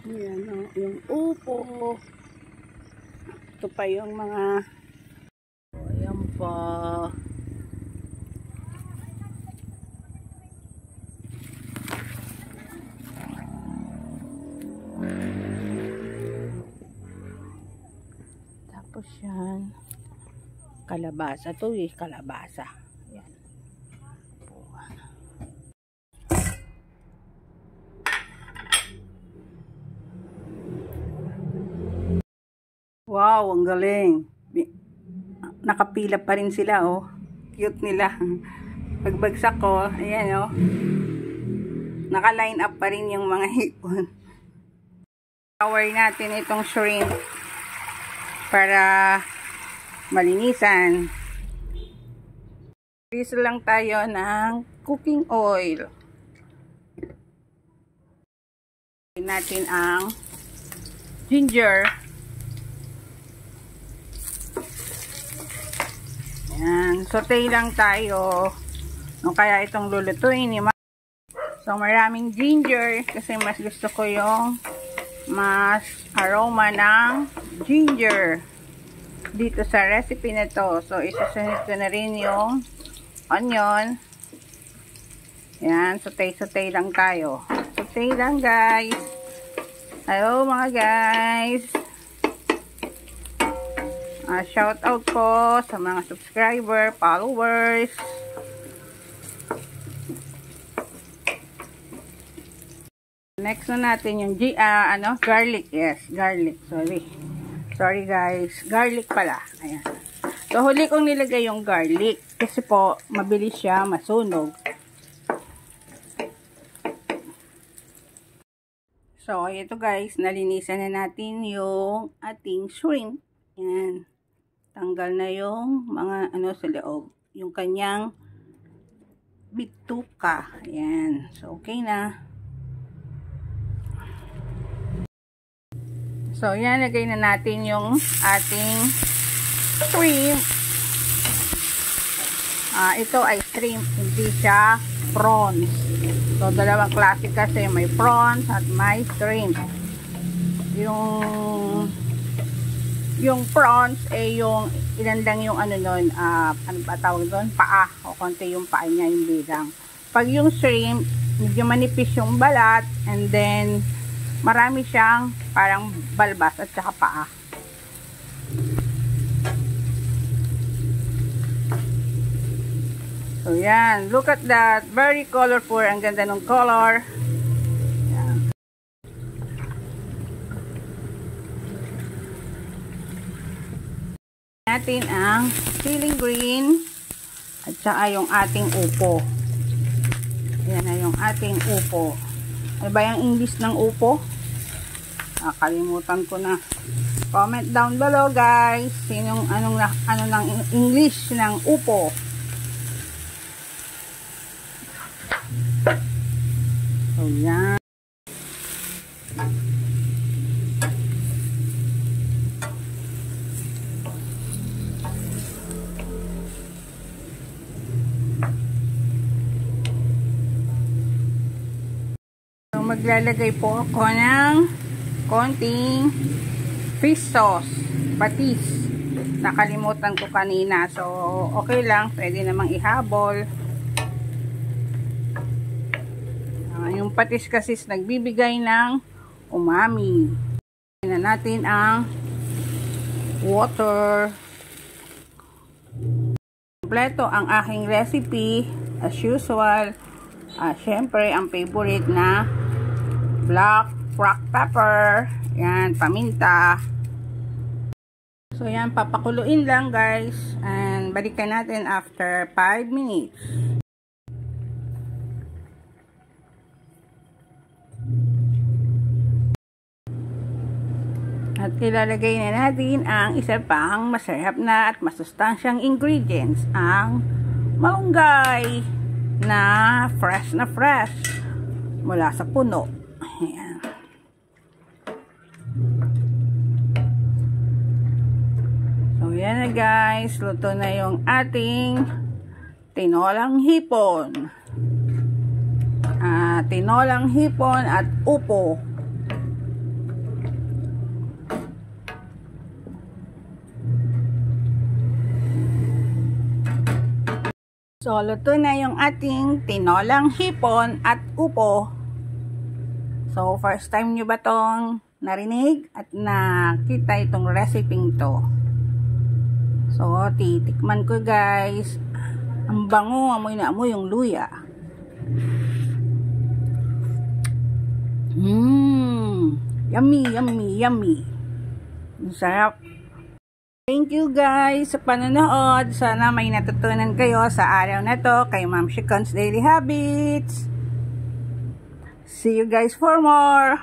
Yan o, yung upo. Ito pa yung mga ayan pa. Tapos yan. Kalabasa to eh, kalabasa. Yan. Wow, ang galing. Nakapila pa rin sila, oh. Cute nila. Pagbagsak ko, ayan, oh. Naka-line up pa rin yung mga hipon. Cover natin itong shrimp para malinisan. Drizzle lang tayo ng cooking oil. Natin ang ginger. Yan, saute lang tayo. No, kaya itong lulutuin ni so maraming ginger kasi mas gusto ko yung mas aroma ng ginger dito sa recipe na to. So isasunod ko na rin yung onion. Yan, saute lang tayo. Saute lang guys. Hello mga guys. Shout out po sa mga subscriber, followers. Next na natin yung garlic. Yes, garlic. Sorry guys. Garlic pala. Ayan. So huli kong nilagay yung garlic kasi po mabilis siya masunog. So ito guys, nalinisan na natin yung ating shrimp. Ayan. Tanggal na yung mga sa loob. Yung kanyang bituka. Ayan. So, okay na. So, yan. Lagay na natin yung ating shrimp. Ito ay shrimp. Hindi siya prawns. So, dalawang klase kasi. May prawns at may shrimp. Yung prawns yung ilandang yung ano ba tawag doon? Paa. O konti yung paa niya yung bilang. Pag yung shrimp, medyo manipis yung balat and then marami siyang parang balbas at saka paa. So yan, look at that. Very colorful. Ang ganda ng color. Natin ang chili green at saka yung ating upo. Yan na yung ating upo. Ano ba yung English ng upo? Kalimutan ko na. Comment down below guys. Sinong ano ng English ng upo? So yan. Maglalagay po ako ng konting fish sauce, patis. Nakalimutan ko kanina. So, okay lang. Pwede namang ihabol. Yung patis kasi nagbibigay ng umami. Tingnan natin ang water. Kompleto ang aking recipe. As usual. Syempre, ang favorite na black pepper. Yan, paminta. So, yan, papakuluin lang guys. And balikan natin after 5 minutes. At ilalagay na natin ang isa pang masarap na at masustansyang ingredients. Ang malunggay na fresh mula sa puno. Ayan. So, yan na guys. Luto na yung ating tinolang hipon. Tinolang hipon at upo. So, luto na yung ating tinolang hipon at upo. So, first time nyo ba tong narinig at nakita itong recipe to? So, titikman ko guys. Ang bango, amoy na amoy yung luya. Yummy, yummy, yummy. Ang sarap. Thank you guys sa panonood. Sana may natutunan kayo sa araw na to kay Ma'am Chicon's Daily Habits. See you guys for more.